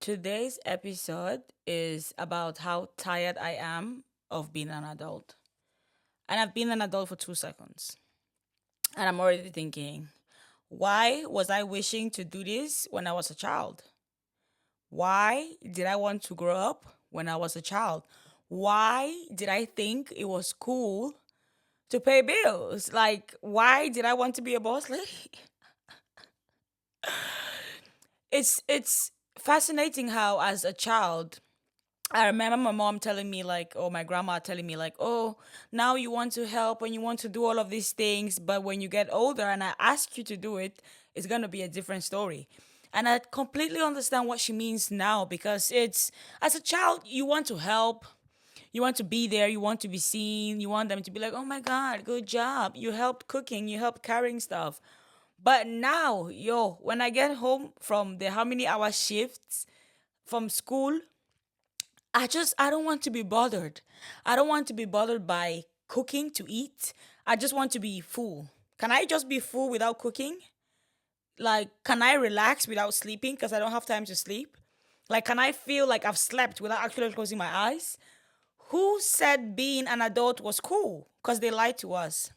Today's episode is about how tired I am of being an adult. And I've been an adult for 2 seconds. And I'm already thinking, why was I wishing to do this when I was a child? Why did I want to grow up when I was a child? Why did I think it was cool to pay bills? Like, why did I want to be a boss lady? It's fascinating how as a child I remember my mom telling me, like, or my grandma telling me, like, oh, now you want to help and you want to do all of these things, but when you get older and I ask you to do it, it's going to be a different story. And I completely understand what she means now because as a child, you want to help, you want to be there, you want to be seen, you want them to be like, oh my God, good job. You helped cooking, you helped carrying stuff. But now, yo, when I get home from the how many hour shifts from school, I don't want to be bothered. I don't want to be bothered by cooking to eat. I just want to be full. Can I just be full without cooking? Like, can I relax without sleeping because I don't have time to sleep? Like, can I feel like I've slept without actually closing my eyes? Who said being an adult was cool? Because they lied to us.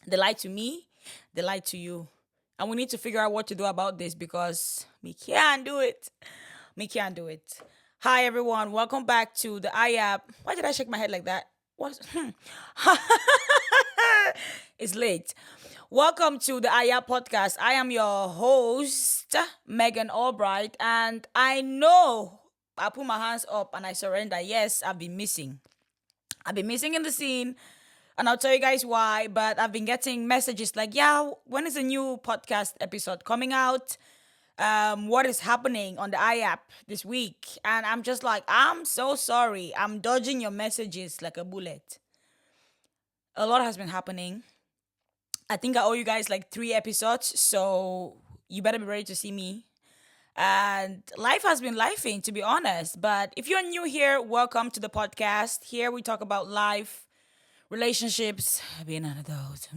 They lied to me. They lied to you. And we need to figure out what to do about this because we can't do it. We can't do it. Hi everyone, welcome back to the iYAP. Why did I shake my head like that? What? It's late. Welcome to the iYAP podcast. I am your host, Megan Albright, and I know I put my hands up and I surrender. Yes, I've been missing. I've been missing in the scene, and I'll tell you guys why. But I've been getting messages like, yeah, when is a new podcast episode coming out? What is happening on the iYAP this week? And I'm just like, I'm so sorry. I'm dodging your messages like a bullet. A lot has been happening. I think I owe you guys like 3 episodes, so you better be ready to see me. And life has been lifing, to be honest. But if you're new here, welcome to the podcast. Here we talk about life, relationships, being an adult.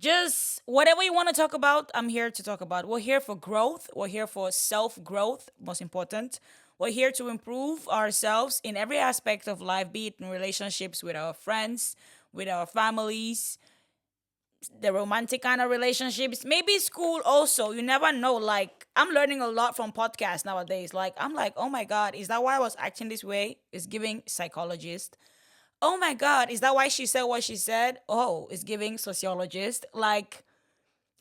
Just whatever you want to talk about, I'm here to talk about. We're here for growth. We're here for self growth, most important. We're here to improve ourselves in every aspect of life, be it in relationships with our friends, with our families, the romantic kind of relationships, maybe school also. You never know. Like, I'm learning a lot from podcasts nowadays. Like, I'm like, oh my God, is that why I was acting this way? It's giving psychologist. Oh my God, is that why she said what she said? Oh, it's giving sociologist. Like,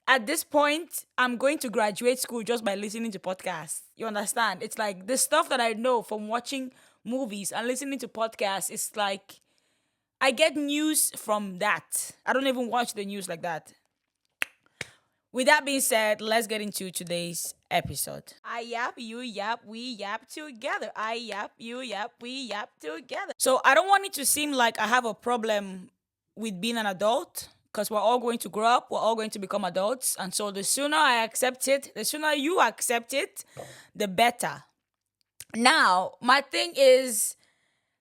at this point, I'm going to graduate school just by listening to podcasts. You understand? It's like the stuff that I know from watching movies and listening to podcasts. It's like I get news from that. I don't even watch the news like that. With that being said, let's get into today's episode. I yap, you yap, we yap together. I yap, you yap, we yap together. So I don't want it to seem like I have a problem with being an adult because we're all going to grow up, we're all going to become adults. And so the sooner I accept it, the sooner you accept it, the better. Now, my thing is,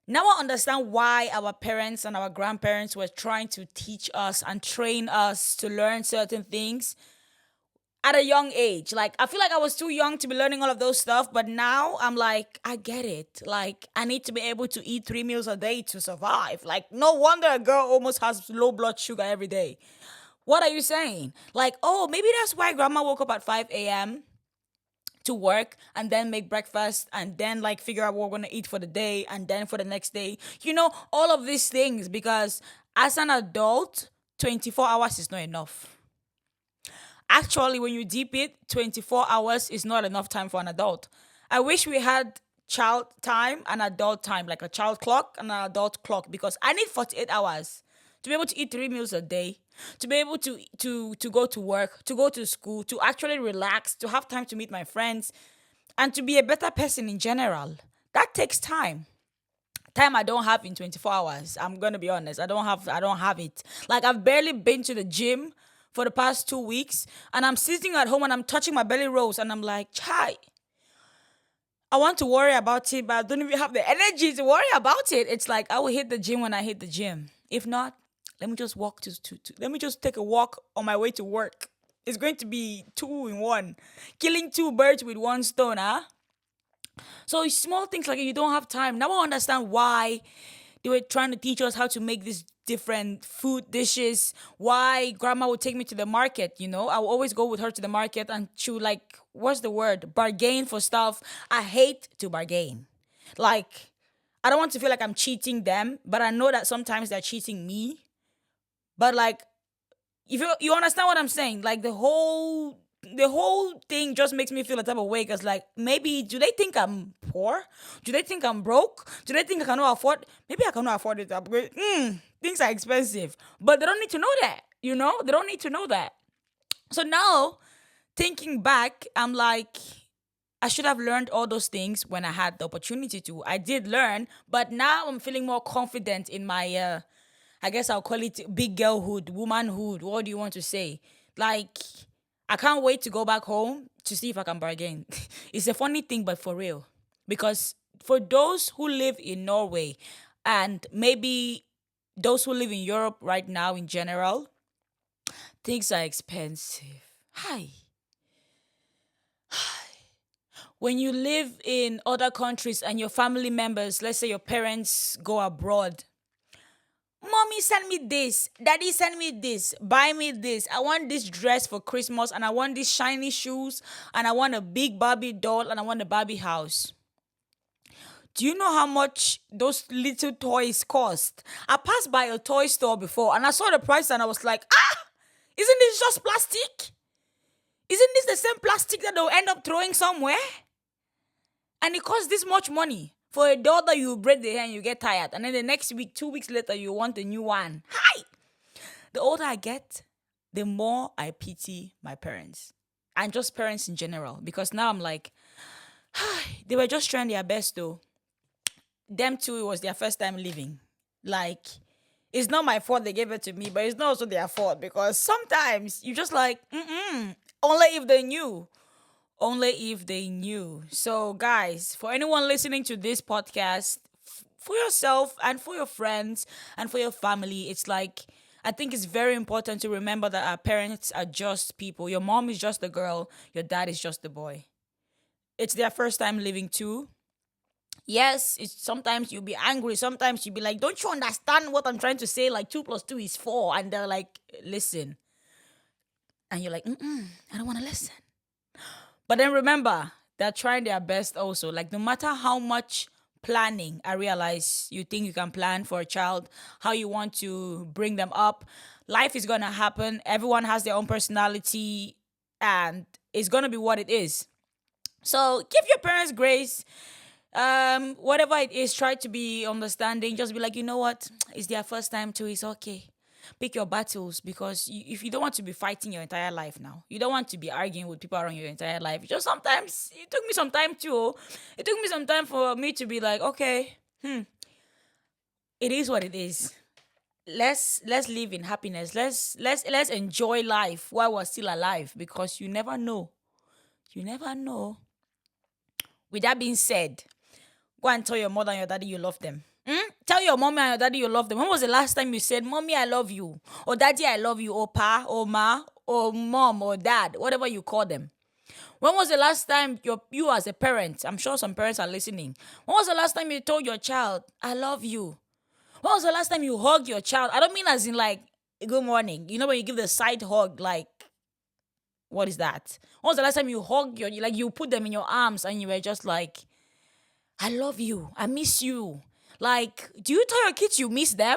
now I understand why our parents and our grandparents were trying to teach us and train us to learn certain things at a young age. Like, I feel like I was too young to be learning all of those stuff, but now I'm like, I get it. Like, I need to be able to eat 3 meals a day to survive. Like, no wonder a girl almost has low blood sugar every day. What are you saying? Like, oh, maybe that's why grandma woke up at 5 a.m. to work and then make breakfast and then like figure out what we're going to eat for the day and then for the next day. You know, all of these things because as an adult, 24 hours is not enough. Actually, when you deep it, 24 hours is not enough time for an adult. I wish we had child time and adult time, like a child clock and an adult clock, because I need 48 hours to be able to eat 3 meals a day, to be able to go to work, to go to school, to actually relax, to have time to meet my friends, and to be a better person in general. That takes time. Time I don't have in 24 hours. I'm gonna be honest. I don't have it. Like, I've barely been to the gym for the past 2 weeks, and I'm sitting at home and I'm touching my belly rolls and I'm like, chai, I want to worry about it, but I don't even have the energy to worry about it. It's like I will hit the gym when I hit the gym. If not, let me just walk let me just take a walk on my way to work. It's going to be two in one. Killing two birds with one stone, huh? So it's small things like you don't have time. Now I understand why they were trying to teach us how to make these different food dishes. Why grandma would take me to the market, I would always go with her to the market and she would like, what's the word? Bargain for stuff. I hate to bargain. Like, I don't want to feel like I'm cheating them, but I know that sometimes they're cheating me. But like, if you understand what I'm saying, like the whole thing just makes me feel a type of way because like maybe do they think I'm poor? Do they think I'm broke? Do they think I cannot afford? Maybe I cannot afford it to upgrade. Things are expensive, but they don't need to know that. They don't need to know that. So now thinking back, I'm like, I should have learned all those things when I had the opportunity to. I did learn, but now I'm feeling more confident in my I guess I'll call it big girlhood, womanhood. What do you want to say? Like, I can't wait to go back home to see if I can bargain. It's a funny thing, but for real. Because for those who live in Norway and maybe those who live in Europe right now in general, things are expensive. Hi. When you live in other countries and your family members, let's say your parents go abroad, mommy send me this, daddy send me this, buy me this, I want this dress for Christmas and I want these shiny shoes and I want a big Barbie doll and I want a Barbie house. Do you know how much those little toys cost? I passed by a toy store before and I saw the price and I was like, isn't this just plastic? Isn't this the same plastic that they'll end up throwing somewhere? And it costs this much money. For a doll that you braid the hair and you get tired. And then the next week, 2 weeks later, you want a new one. Hi! The older I get, the more I pity my parents. And just parents in general. Because now I'm like, they were just trying their best though. Them too, it was their first time living. Like, it's not my fault they gave it to me, but it's not also their fault. Because sometimes you just like, only if they knew. Only if they knew. So, guys, for anyone listening to this podcast, for yourself and for your friends and for your family, it's like, I think it's very important to remember that our parents are just people. Your mom is just a girl, your dad is just a boy. It's their first time living too. Yes, it's sometimes you'll be angry. Sometimes you'll be like, don't you understand what I'm trying to say? Like, 2 plus 2 is 4. And they're like, listen. And you're like, I don't want to listen. But then remember, they're trying their best also. Like, no matter how much planning, I realize you think you can plan for a child, how you want to bring them up, life is going to happen. Everyone has their own personality and it's going to be what it is. So give your parents grace. Whatever it is, try to be understanding. Just be like, you know what? It's their first time too. It's okay. Pick your battles because if you don't want to be fighting your entire life now, you don't want to be arguing with people around your entire life. Just sometimes it took me some time too. It took me some time for me to be like, okay, it is what it is. Let's live in happiness. Let's enjoy life while we're still alive because you never know. You never know. With that being said, go and tell your mother and your daddy you love them. Tell your mommy and your daddy you love them. When was the last time you said, mommy, I love you? Or daddy, I love you? Or pa, or ma, or mom, or dad, whatever you call them. When was the last time you as a parent, I'm sure some parents are listening. When was the last time you told your child, I love you? When was the last time you hugged your child? I don't mean as in like, good morning. You know when you give the side hug, like, what is that? When was the last time you hugged you put them in your arms and you were just like, I love you. I miss you. Like, do you tell your kids you miss them?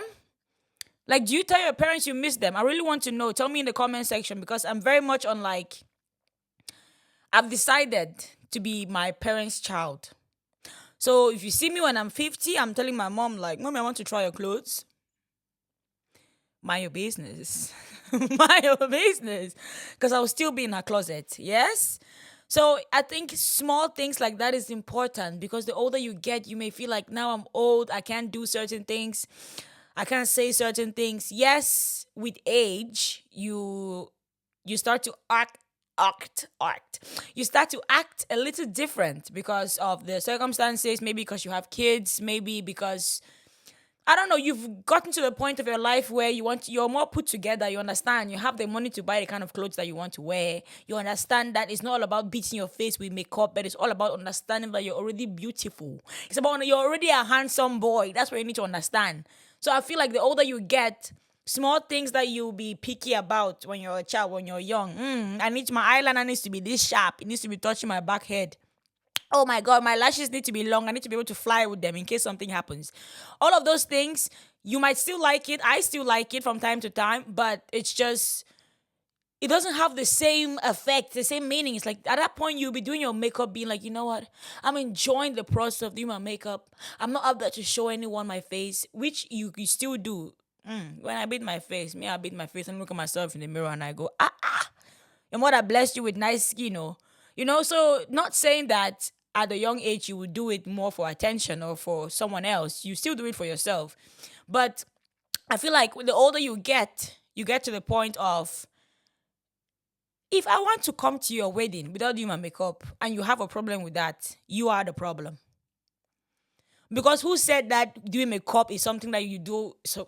Like, do you tell your parents you miss them? I really want to know. Tell me in the comment section because I'm very much on like, I've decided to be my parents' child. So if you see me when I'm 50, I'm telling my mom like, Mommy, I want to try your clothes. Mind your business. Mind your business. Because I will still be in her closet. Yes? So I think small things like that is important because the older you get, you may feel like now I'm old, I can't do certain things, I can't say certain things. Yes, with age, you start to act. You start to act a little different because of the circumstances, maybe because you have kids, maybe because I don't know, you've gotten to the point of your life where you're more put together, you understand, you have the money to buy the kind of clothes that you want to wear. You understand that it's not all about beating your face with makeup, but it's all about understanding that you're already beautiful. It's about you're already a handsome boy. That's what you need to understand. So I feel like the older you get, small things that you'll be picky about when you're a child, when you're young. I need my eyeliner needs to be this sharp. It needs to be touching my back head. Oh my god, my lashes need to be long. I need to be able to fly with them in case something happens. All of those things, you might still like it. I still like it from time to time, but it's just it doesn't have the same effect, the same meaning. It's like at that point you'll be doing your makeup, being like, you know what? I'm enjoying the process of doing my makeup. I'm not up there to show anyone my face, which you still do. When I beat my face, I beat my face and look at myself in the mirror and I go, your mother blessed you with nice skin, oh. So not saying that at a young age you would do it more for attention or for someone else. You still do it for yourself. But I feel like the older you get to the point of, if I want to come to your wedding without doing my makeup and you have a problem with that, you are the problem. Because who said that doing makeup is something that you do so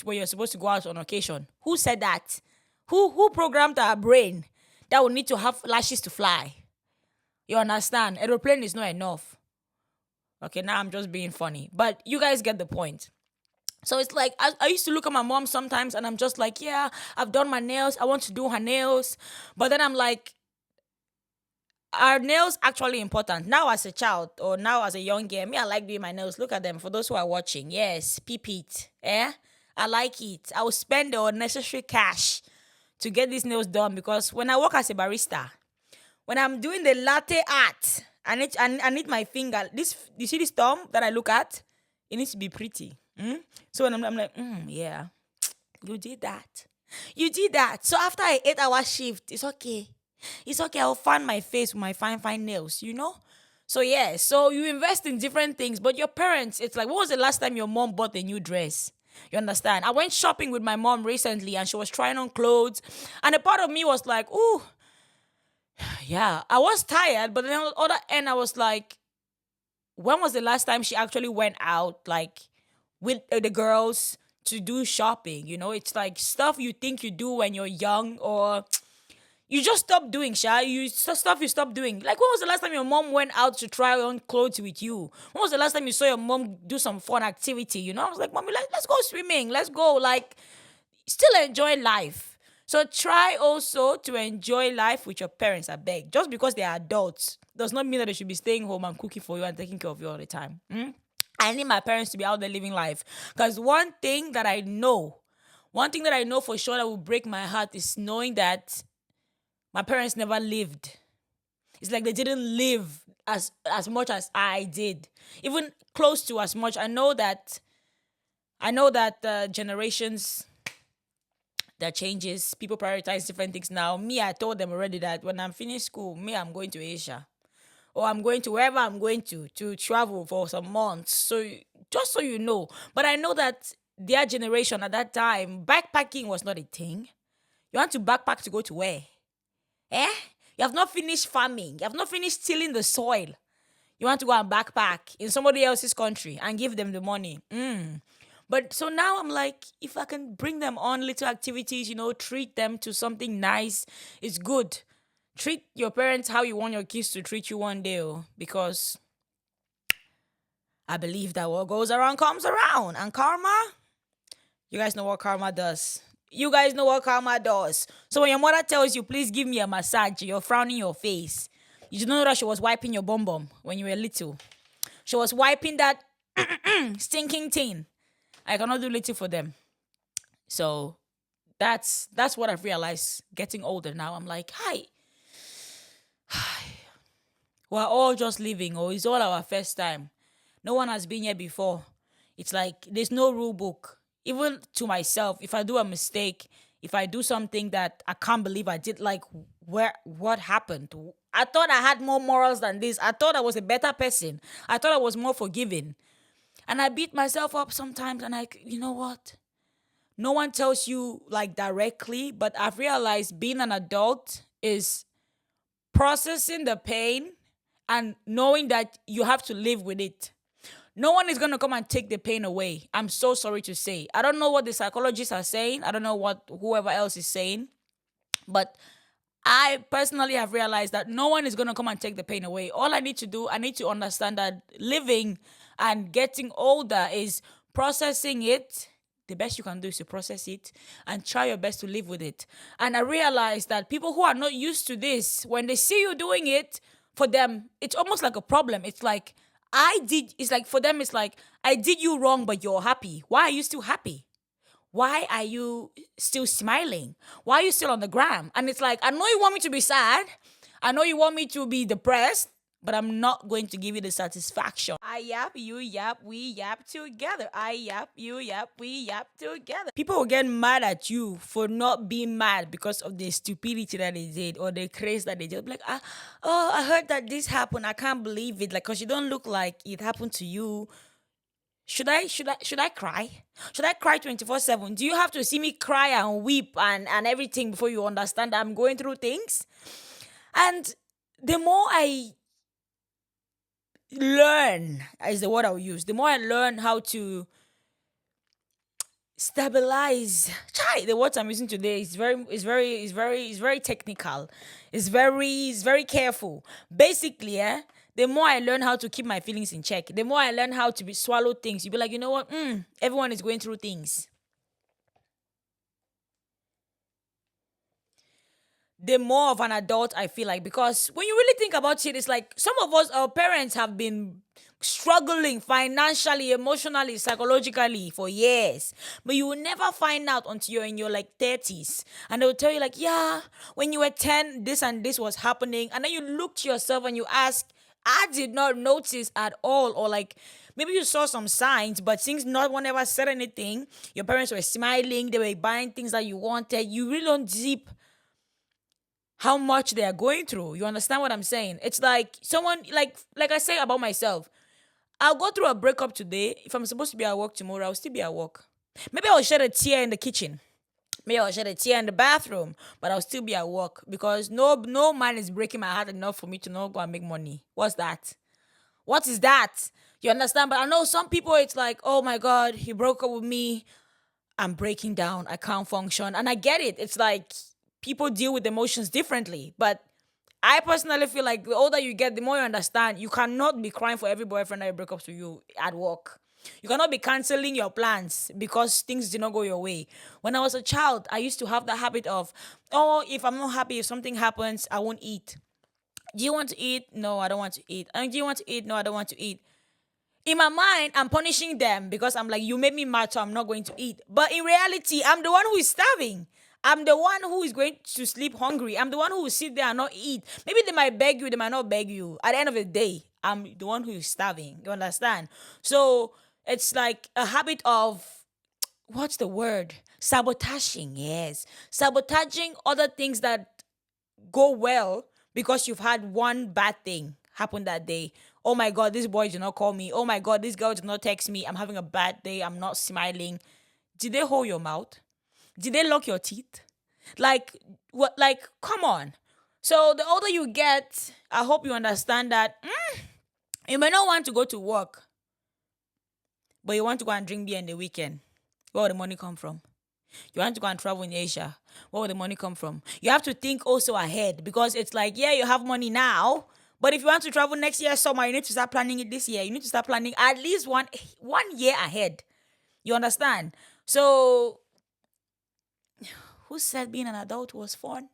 when you're supposed to go out on occasion? Who said that? Who programmed our brain that would need to have lashes to fly? You understand? Aeroplane is not enough. Okay, now I'm just being funny. But you guys get the point. So it's like, I used to look at my mom sometimes and I'm just like, yeah, I've done my nails. I want to do her nails. But then I'm like, are nails actually important? Now as a child or now as a young girl, I like doing my nails. Look at them. For those who are watching, yes, peep it. I like it. I will spend the unnecessary cash to get these nails done because when I work as a barista, when I'm doing the latte art, I need my finger. You see this thumb that I look at? It needs to be pretty. So when I'm like, yeah, you did that. You did that. So after an 8-hour shift, it's okay. It's okay. I'll fan my face with my fine nails. So yeah, so you invest in different things, but your parents, it's like, when was the last time your mom bought a new dress? You understand? I went shopping with my mom recently and she was trying on clothes. And a part of me was like, ooh, yeah, I was tired. But then on the other end, I was like, when was the last time she actually went out, like, with the girls to do shopping? It's like stuff you think you do when you're young or you just stop doing, stuff you stop doing. Like, when was the last time your mom went out to try on clothes with you? When was the last time you saw your mom do some fun activity? I was like, Mommy, let's go swimming. Let's go, like, still enjoy life. So try also to enjoy life with your parents, I beg. Just because they are adults does not mean that they should be staying home and cooking for you and taking care of you all the time. I need my parents to be out there living life. Because one thing that I know for sure that will break my heart is knowing that my parents never lived. It's like they didn't live as much as I did, even close to as much. I know that generations, that changes. People prioritize different things now. Me, I told them already that when I'm finished school, I'm going to Asia, or I'm going to wherever I'm going to travel for some months. So just so you know, but I know that their generation at that time, backpacking was not a thing. You want to backpack to go to where? You have not finished farming. You have not finished tilling the soil. You want to go and backpack in somebody else's country and give them the money. But so now I'm like, if I can bring them on little activities, treat them to something nice, it's good. Treat your parents how you want your kids to treat you one day, because I believe that what goes around comes around. And karma, you guys know what karma does. So when your mother tells you, please give me a massage, you're frowning your face. You don't know that she was wiping your bum bum when you were little. She was wiping that stinking thing. I cannot do little for them. So that's what I've realized getting older now. I'm like, hi. We're all just living, it's all our first time. No one has been here before. It's like there's no rule book. Even to myself, if I do a mistake, if I do something that I can't believe I did, like, what happened? I thought I had more morals than this. I thought I was a better person. I thought I was more forgiving. And I beat myself up sometimes and you know what? No one tells you like directly, but I've realized being an adult is processing the pain and knowing that you have to live with it. No one is going to come and take the pain away. I'm so sorry to say. I don't know what the psychologists are saying. I don't know what whoever else is saying. But I personally have realized that no one is going to come and take the pain away. All I need to do, I need to understand that living and getting older is processing it. The best you can do is to process it and try your best to live with it. And I realized that people who are not used to this, when they see you doing it, for them, it's almost like a problem. It's like for them, it's like, I did you wrong, but you're happy. Why are you still happy? Why are you still smiling? Why are you still on the gram? And it's like, I know you want me to be sad. I know you want me to be depressed, but I'm not going to give you the satisfaction. iYAP, uYAP, weYAP together. iYAP, uYAP, weYAP together. People will get mad at you for not being mad because of the stupidity that they did or the craze that they did. Like, oh, I heard that this happened. I can't believe it. Like, cause you don't look like it happened to you. Should I cry? Should I cry 24/7? Do you have to see me cry and weep and everything before you understand that I'm going through things? And the more I learn, is the word I'll use, the more I learn how to stabilize. Chai, the words I'm using today is very technical. It's very careful. Basically, the more I learn how to keep my feelings in check, the more I learn how to swallow things. You be like, you know what? Everyone is going through things. The more of an adult I feel like, because when you really think about it, it's like some of us, our parents have been struggling financially, emotionally, psychologically for years, but you will never find out until you're in your like 30s, and they'll tell you like, yeah, when you were 10 this and this was happening, and then you look to yourself and you ask, I did not notice at all, or like maybe you saw some signs, but since no one ever said anything, your parents were smiling, they were buying things that you wanted, you really don't deep how much they are going through. You understand what I'm saying? It's like someone, like I say about myself. I'll go through a breakup today. If I'm supposed to be at work tomorrow, I'll still be at work. Maybe I'll shed a tear in the kitchen. Maybe I'll shed a tear in the bathroom, but I'll still be at work because no man is breaking my heart enough for me to not go and make money. What's that? What is that? You understand? But I know some people, it's like, oh my God, he broke up with me. I'm breaking down. I can't function. And I get it. It's like people deal with emotions differently. But I personally feel like the older you get, the more you understand. You cannot be crying for every boyfriend that break up to you at work. You cannot be canceling your plans because things did not go your way. When I was a child, I used to have the habit of, oh, if I'm not happy, if something happens, I won't eat. Do you want to eat? No, I don't want to eat. And do you want to eat? No, I don't want to eat. In my mind, I'm punishing them because I'm like, you made me mad, so I'm not going to eat. But in reality, I'm the one who is starving. I'm the one who is going to sleep hungry. I'm the one who will sit there and not eat. Maybe they might beg you, they might not beg you. At the end of the day, I'm the one who is starving. You understand? So it's like a habit of, what's the word? Sabotaging, yes. Sabotaging other things that go well because you've had one bad thing happen that day. Oh my God, this boy did not call me. Oh my God, this girl did not text me. I'm having a bad day. I'm not smiling. Did they hold your mouth? Did they lock your teeth? Like, what? Like, come on. So the older you get, I hope you understand that you may not want to go to work, but you want to go and drink beer in the weekend. Where will the money come from? You want to go and travel in Asia. Where will the money come from? You have to think also ahead because it's like, yeah, you have money now, but if you want to travel next year summer, you need to start planning it this year. You need to start planning at least one year ahead. You understand? So, who said being an adult was fun?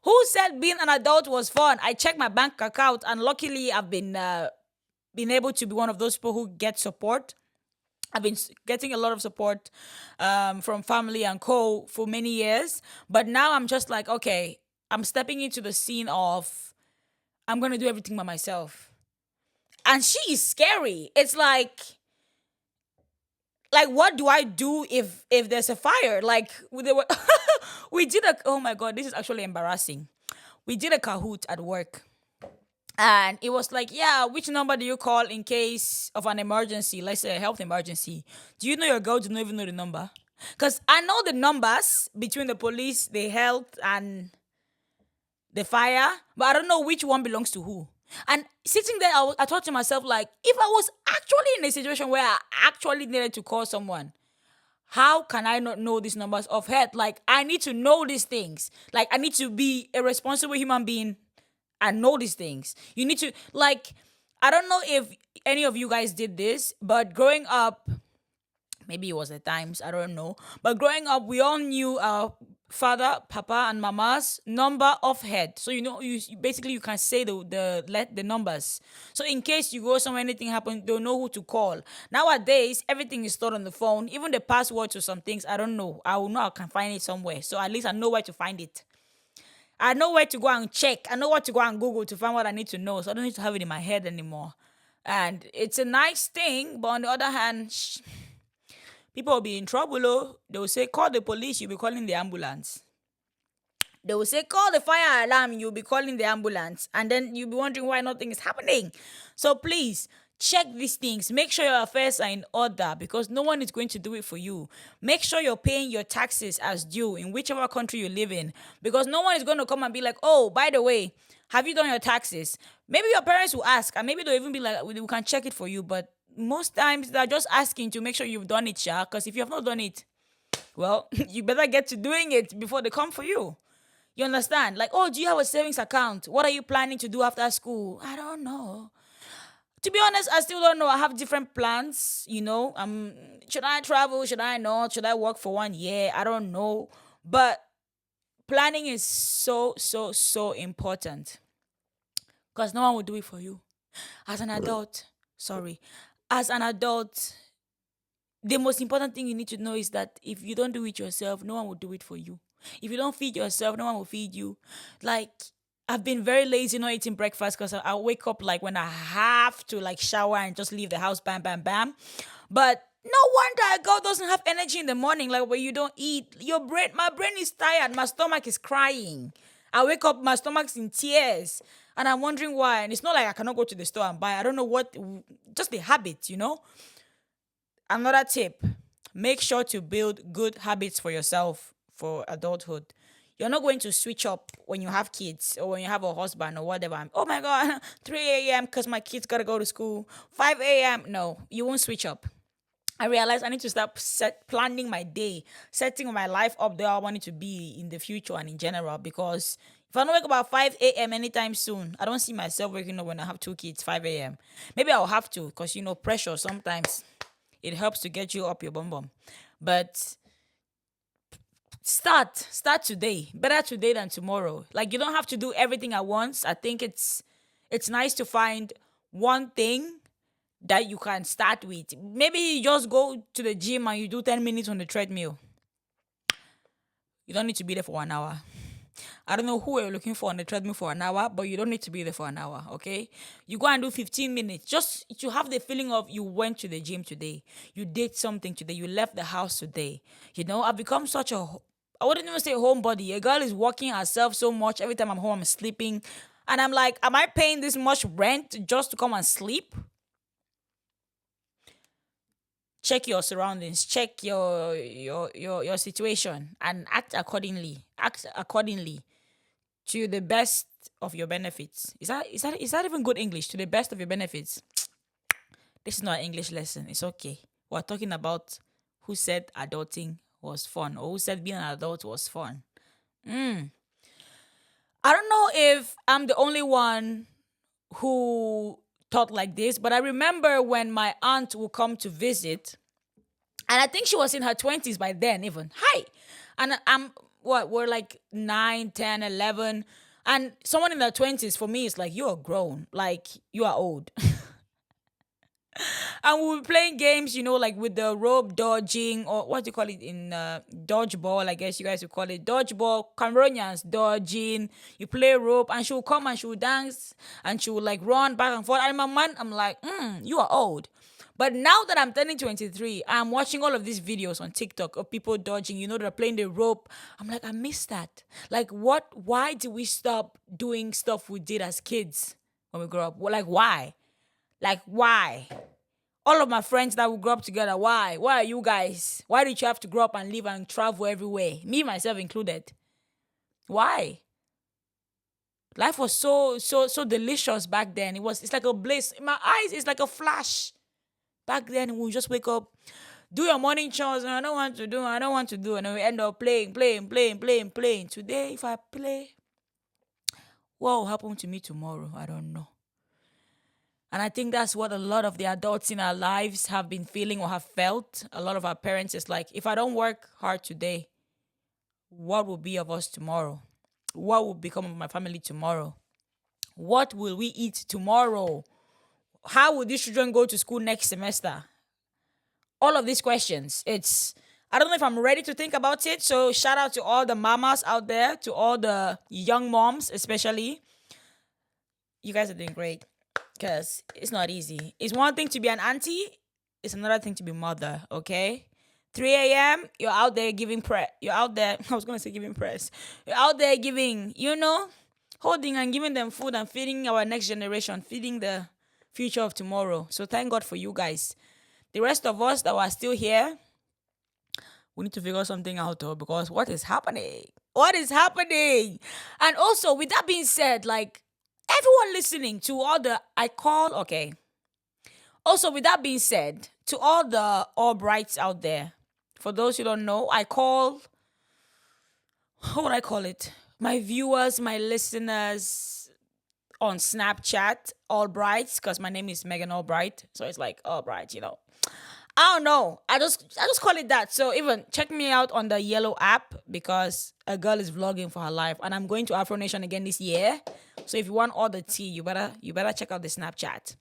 Who said being an adult was fun? I checked my bank account, and luckily, I've been able to be one of those people who get support. I've been getting a lot of support from family and co for many years. But now I'm just like, okay, I'm stepping into the scene of I'm going to do everything by myself. And she is scary. It's like what do I do if there's a fire? Like we did oh my God, this is actually embarrassing. We did a Kahoot at work. And it was like, yeah, which number do you call in case of an emergency? Let's say a health emergency. Do you know your girl? Do not even know the number? Because I know the numbers between the police, the health, and the fire, but I don't know which one belongs to who. And sitting there, I thought to myself, like, if I was actually in a situation where I actually needed to call someone, how can I not know these numbers of head? Like, I need to know these things. Like, I need to be a responsible human being and know these things. You need to, like, I don't know if any of you guys did this, but growing up, maybe it was the times, I don't know. But growing up, we all knew our father, papa, and mama's number of head. So basically you can say the numbers. So in case you go somewhere, anything happens, they'll know who to call. Nowadays, everything is stored on the phone. Even the password to some things, I don't know. I will know I can find it somewhere. So at least I know where to find it. I know where to go and check. I know what to go and Google to find what I need to know. So I don't need to have it in my head anymore. And it's a nice thing, but on the other hand, people will be in trouble. Oh. They will say, call the police, you'll be calling the ambulance. They will say, call the fire alarm, you'll be calling the ambulance. And then you'll be wondering why nothing is happening. So please, check these things. Make sure your affairs are in order because no one is going to do it for you. Make sure you're paying your taxes as due in whichever country you live in because no one is going to come and be like, oh, by the way, have you done your taxes? Maybe your parents will ask and maybe they'll even be like, we can check it for you. But most times they're just asking to make sure you've done it, Sha. Because if you have not done it, well, you better get to doing it before they come for you. You understand? Like, oh, do you have a savings account? What are you planning to do after school? I don't know. To be honest, I still don't know. I have different plans, should I travel? Should I not? Should I work for 1 year? I don't know. But planning is so, so, so important. Because no one will do it for you. As an adult, sorry. As an adult, the most important thing you need to know is that if you don't do it yourself, no one will do it for you. If you don't feed yourself, no one will feed you. Like, I've been very lazy not eating breakfast because I wake up like when I have to like shower and just leave the house, bam, bam, bam. But no wonder a girl doesn't have energy in the morning, like when you don't eat. My brain is tired, my stomach is crying. I wake up, my stomach's in tears. And I'm wondering why. And it's not like I cannot go to the store and buy. I don't know what, just the habit. Another tip, make sure to build good habits for yourself for adulthood. You're not going to switch up when you have kids or when you have a husband or whatever. Oh my God, 3 a.m. because my kids got to go to school. 5 a.m. No, you won't switch up. I realized I need to start planning my day, setting my life up there I want it to be in the future and in general because if I don't wake up at 5 a.m. anytime soon, I don't see myself waking up when I have 2 kids, 5 a.m. Maybe I'll have to because, pressure sometimes. It helps to get you up your bum. But start today. Better today than tomorrow. Like you don't have to do everything at once. I think it's nice to find one thing that you can start with. Maybe you just go to the gym and you do 10 minutes on the treadmill. You don't need to be there for 1 hour. I don't know who you're looking for on the treadmill for an hour, but you don't need to be there for an hour, okay? You go and do 15 minutes. Just to have the feeling of you went to the gym today. You did something today. You left the house today. I've become such a, I wouldn't even say homebody. A girl is working herself so much. Every time I'm home, I'm sleeping. And I'm like, am I paying this much rent just to come and sleep? Check your surroundings, check your situation, and act accordingly. Act accordingly to the best of your benefits. Is that even good English? To the best of your benefits. This is not an English lesson. It's okay. We're talking about who said adulting was fun or who said being an adult was fun. I don't know if I'm the only one who thought like this, but I remember when my aunt would come to visit, and I think she was in her 20s by then even. Hi! And we're like 9, 10, 11, and someone in their 20s for me is like, you are grown, like you are old. And we were playing games, like with the rope dodging, or what do you call it in dodgeball, I guess you guys would call it. Dodgeball, Cameroonians dodging. You play rope and she will come and she will dance and she will like run back and forth. And in my mind, I'm like, you are old. But now that I'm turning 23, I'm watching all of these videos on TikTok of people dodging, they're playing the rope. I'm like, I miss that. Like, why did we stop doing stuff we did as kids when we grew up? Well, like, why? Like, why? All of my friends that we grew up together, why? Why are you guys? Why did you have to grow up and live and travel everywhere? Me, myself included. Why? Life was so delicious back then. It's like a bliss. In my eyes, it's like a flash. Back then, we just wake up, do your morning chores, and I don't want to do, and then we end up playing. Today, if I play, what will happen to me tomorrow? I don't know. And I think that's what a lot of the adults in our lives have been feeling or have felt. A lot of our parents is like, if I don't work hard today, what will be of us tomorrow? What will become of my family tomorrow? What will we eat tomorrow? How will these children go to school next semester? All of these questions. I don't know if I'm ready to think about it. So shout out to all the mamas out there, to all the young moms, especially. You guys are doing great because it's not easy. It's one thing to be an auntie. It's another thing to be mother, okay? 3 a.m., you're out there giving press. You're out there, I was going to say giving press. You're out there giving, holding and giving them food and feeding our next generation, feeding the future of tomorrow. So thank God for you guys. The rest of us that are still here, we need to figure something out though, because what is happening? What is happening? And also, with that being said, like, everyone listening to all the, okay. Also, with that being said, to all the Albrights out there, for those who don't know, what would I call it? My viewers, my listeners on Snapchat, Albright, because my name is Megan Albright. So it's like Albright, I don't know. I just call it that. So even check me out on the yellow app because a girl is vlogging for her life. And I'm going to Afro Nation again this year. So if you want all the tea, you better check out the Snapchat.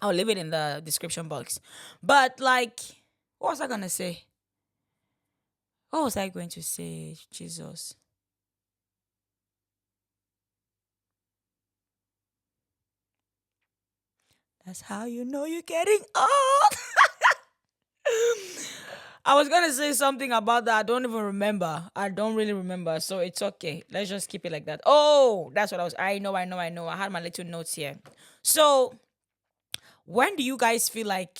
I'll leave it in the description box. But like, what was I gonna say? What was I going to say? Jesus. That's how you know you're getting old. I was gonna say something about that. I don't even remember. I don't really remember. So it's okay. Let's just keep it like that. Oh, that's what I know. I had my little notes here. So when do you guys feel like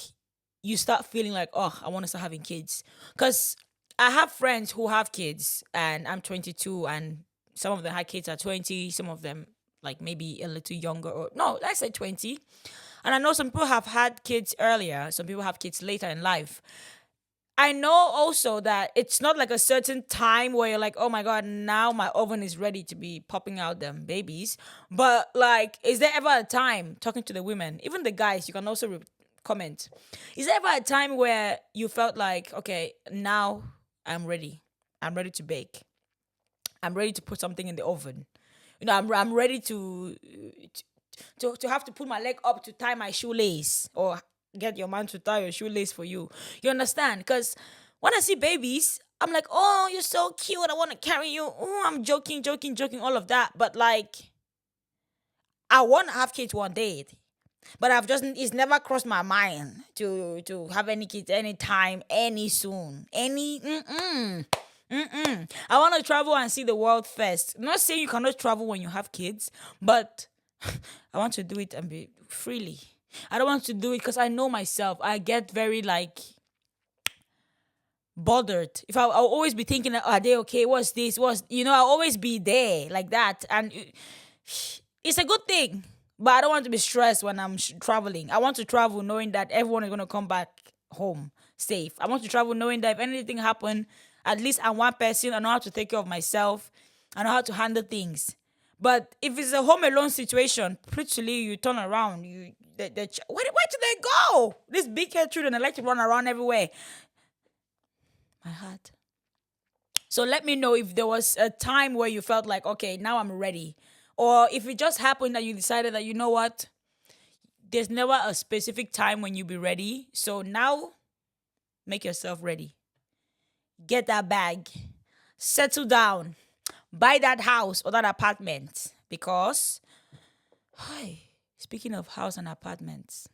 you start feeling like, oh, I want to start having kids? Because I have friends who have kids and I'm 22 and some of them had kids at 20, some of them like maybe a little younger or no, let's say 20. And I know some people have had kids earlier, some people have kids later in life. I know also that it's not like a certain time where you're like, oh my God, now my oven is ready to be popping out them babies. But like, is there ever a time, talking to the women, even the guys, you can also comment. Is there ever a time where you felt like, okay, now I'm ready. I'm ready to bake. I'm ready to put something in the oven. I'm ready to have to put my leg up to tie my shoelace or get your man to tie your shoelace for you. You understand? Because when I see babies, I'm like, oh, you're so cute. I want to carry you. Oh, I'm joking, all of that. But like, I want to have kids one day. But it's never crossed my mind to have any kids anytime, any soon, I want to travel and see the world first. I'm not saying you cannot travel when you have kids, but I want to do it and be freely. I don't want to do it because I know myself. I get very like bothered. If I'll always be thinking, are they okay? What's this? I'll always be there like that. And it's a good thing, but I don't want to be stressed when I'm traveling. I want to travel knowing that everyone is going to come back home safe. I want to travel knowing that if anything happens, at least I'm one person. I know how to take care of myself. I know how to handle things. But if it's a home alone situation, literally you turn around, where do they go? These big head children, they like to run around everywhere. My heart. So let me know if there was a time where you felt like, okay, now I'm ready. Or if it just happened that you decided that, you know what? There's never a specific time when you be ready. So now, make yourself ready. Get that bag. Settle down. Buy that house or that apartment. Because, speaking of house and apartments,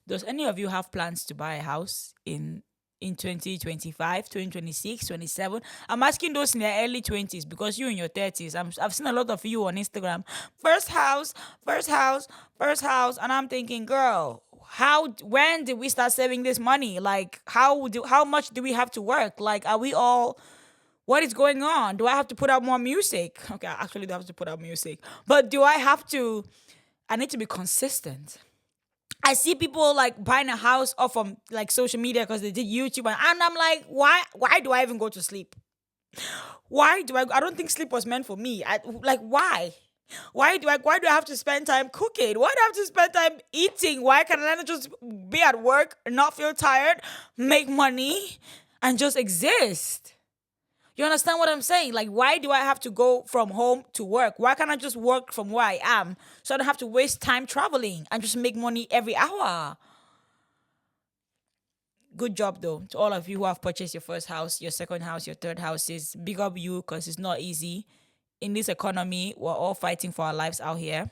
does any of you have plans to buy a house in 2025, 2026, 27? I'm asking those in their early 20s because you're in your 30s. I've seen a lot of you on Instagram. First house. And I'm thinking, girl, when did we start saving this money? Like, how much do we have to work? Like, are we all What is going on? Do I have to put out more music? Okay, I actually do have to put out music. But do I have to, I need to be consistent. I see people like buying a house off from like social media because they did YouTube, and I'm like, why do I even go to sleep? I don't think sleep was meant for me. Why? Why do I have to spend time cooking? Why do I have to spend time eating? Why can I not just be at work, not feel tired, make money, and just exist? You understand what I'm saying? Like, why do I have to go from home to work? Why can't I just work from where I am so I don't have to waste time traveling and just make money every hour? Good job, though, to all of you who have purchased your first house, your second house, your third houses. Big up you, because it's not easy. In this economy, we're all fighting for our lives out here.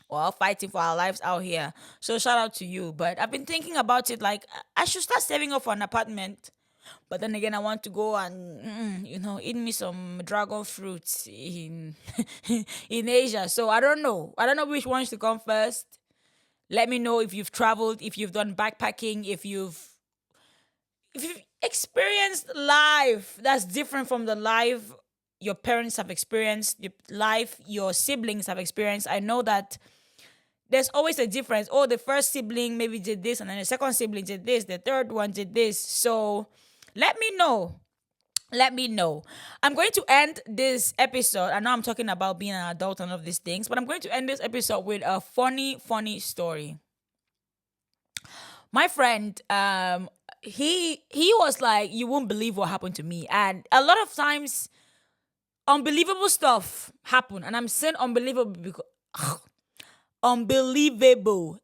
So shout out to you. But I've been thinking about it, like, I should start saving up for an apartment. But then again, I want to go and, eat me some dragon fruits in in Asia. So I don't know. I don't know which ones to come first. Let me know if you've traveled, if you've done backpacking, if you've experienced life that's different from the life your parents have experienced, the life your siblings have experienced. I know that there's always a difference. Oh, the first sibling maybe did this, and then the second sibling did this, the third one did this. So let me know. I'm going to end this episode. I know I'm talking about being an adult and all of these things, but I'm going to end this episode with a funny story. My friend, he was like, you won't believe what happened to me. And a lot of times, unbelievable stuff happen. And I'm saying unbelievable because unbelievable.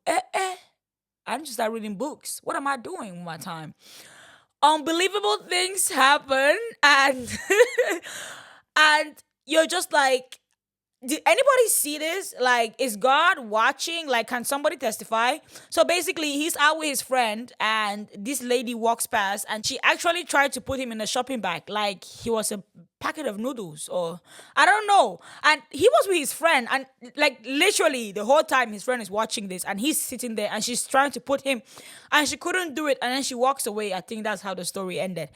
I'm just start reading books. What am I doing with my time? Unbelievable things happen, and and you're just like, did anybody see this? Like, is God watching? Like, can somebody testify? So basically, he's out with his friend, and this lady walks past, and she actually tried to put him in a shopping bag, like he was a packet of noodles, or I don't know. And he was with his friend, and like literally the whole time his friend is watching this, and he's sitting there, and she's trying to put him, and she couldn't do it, and then she walks away. I think that's how the story ended.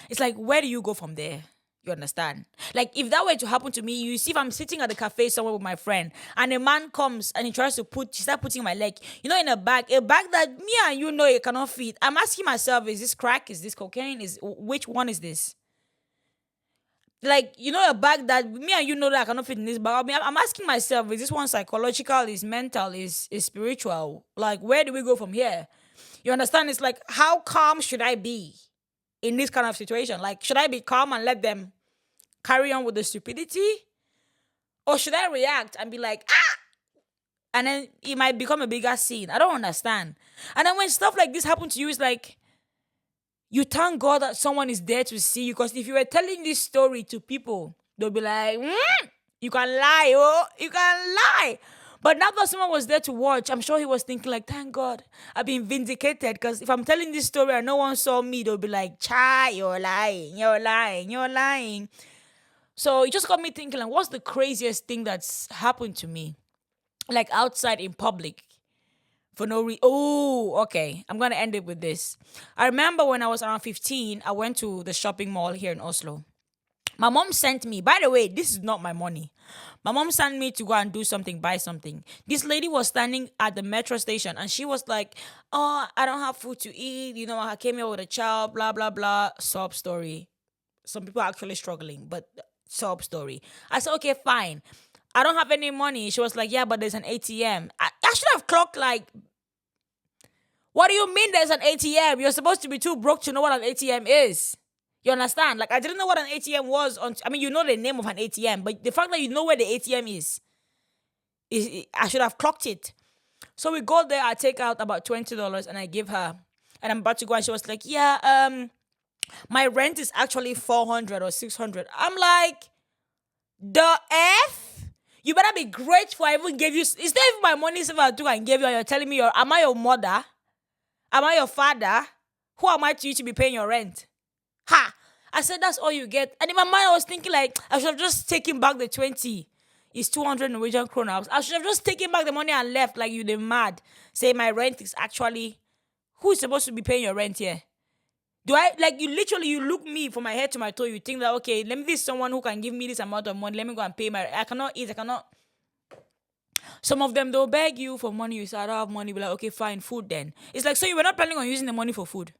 It's like, where do you go from there? You understand? Like, if that were to happen to me, you see, if I'm sitting at the cafe somewhere with my friend, and a man comes and he tries to start putting my leg, in a bag that me and you know it cannot fit. I'm asking myself, is this crack? Is this cocaine? Which one is this? Like, a bag that me and you know that I cannot fit in this bag. I mean, I'm asking myself, is this one psychological? Is mental? Is spiritual? Like, where do we go from here? You understand? It's like, how calm should I be in this kind of situation? Like, should I be calm and let them carry on with the stupidity? Or should I react and be like, ah? And then it might become a bigger scene. I don't understand. And then when stuff like this happens to you, it's like, you thank God that someone is there to see you. Because if you were telling this story to people, they'll be like, you can lie, you can lie. But now that someone was there to watch, I'm sure he was thinking like, thank God, I've been vindicated. Because if I'm telling this story and no one saw me, they'll be like, Chai, you're lying. So it just got me thinking, like, what's the craziest thing that's happened to me? Like, outside in public for no reason. Oh, okay. I'm going to end it with this. I remember when I was around 15, I went to the shopping mall here in Oslo. My mom sent me, by the way, this is not my money. My mom sent me to go and do something, buy something. This lady was standing at the metro station, and she was like, oh, I don't have food to eat. I came here with a child, blah, blah, blah. Sob story. Some people are actually struggling, but sob story. I said, okay, fine. I don't have any money. She was like, yeah, but there's an ATM. I should have clocked like, what do you mean there's an ATM? You're supposed to be too broke to know what an ATM is. You understand? Like, I didn't know what an ATM was. You know the name of an ATM, but the fact that you know where the ATM is I should have clocked it. So we go there, I take out about $20 and I give her. And I'm about to go and she was like, yeah, my rent is actually 400 or 600. I'm like, the F? You better be grateful I even gave you. It's not even my money if I took and gave you and you're telling me, am I your mother? Am I your father? Who am I to you to be paying your rent? Ha! I said, that's all you get. And in my mind, I was thinking like, I should have just taken back the 20. It's 200 Norwegian kroner. I should have just taken back the money and left like you the mad. Say my rent is actually Who's supposed to be paying your rent here? Do I like you? Literally, you look me from my head to my toe. You think that okay? Let me this someone who can give me this amount of money. Let me go and pay my. I cannot eat. I cannot. Some of them they'll beg you for money. You say I don't have money. Be like okay, fine, food then. It's like so you were not planning on using the money for food.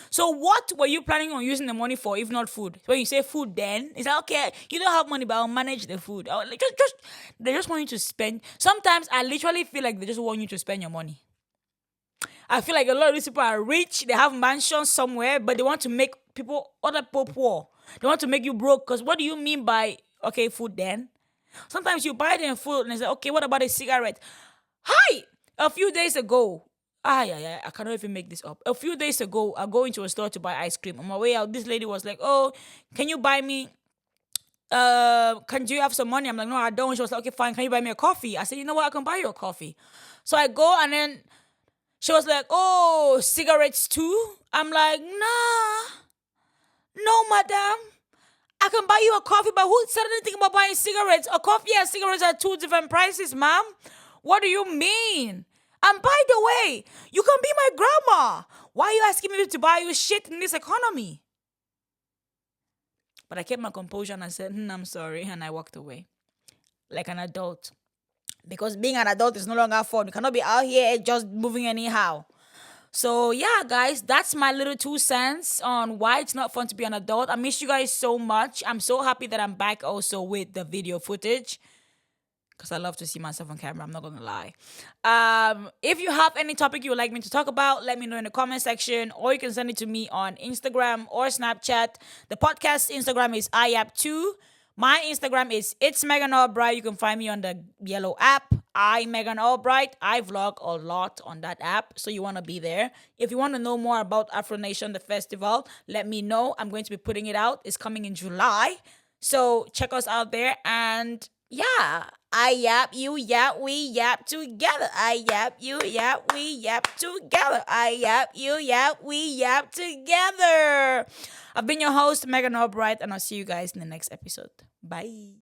So what were you planning on using the money for if not food? When you say food, then it's like okay, you don't have money, but I'll manage the food. Like, just they just want you to spend. Sometimes I literally feel like they just want you to spend your money. I feel like a lot of these people are rich. They have mansions somewhere, but they want to make other people poor. They want to make you broke. Because what do you mean by okay, food then? Sometimes you buy them food and they say, okay, what about a cigarette? Hi! A few days ago, yeah, I cannot even make this up. A few days ago, I go into a store to buy ice cream. On my way out, this lady was like, oh, can you buy me, do you have some money? I'm like, no, I don't. She was like, okay, fine, can you buy me a coffee? I said, you know what, I can buy you a coffee. So I go and then she was like, oh, cigarettes too? I'm like, nah, no, madam. I can buy you a coffee, but who said anything about buying cigarettes? A coffee and cigarettes are two different prices, ma'am. What do you mean? And by the way, you can be my grandma. Why are you asking me to buy you shit in this economy? But I kept my composure and I said, I'm sorry. And I walked away like an adult. Because being an adult is no longer fun. You cannot be out here just moving anyhow. So yeah, guys, that's my little 2 cents on why it's not fun to be an adult. I miss you guys so much. I'm so happy that I'm back also with the video footage. Because I love to see myself on camera. I'm not going to lie. If you have any topic you would like me to talk about, let me know in the comment section. Or you can send it to me on Instagram or Snapchat. The podcast Instagram is iYAP2. My Instagram is It's Megan Albright. You can find me on the yellow app. Megan Albright. I vlog a lot on that app. So you want to be there. If you want to know more about Afro Nation, the festival, let me know. I'm going to be putting it out. It's coming in July. So check us out there. And yeah, iYAP, uYAP, weYAP together. iYAP, uYAP, weYAP together. iYAP, uYAP, weYAP together. I've been your host, Megan Albright, and I'll see you guys in the next episode. Bye.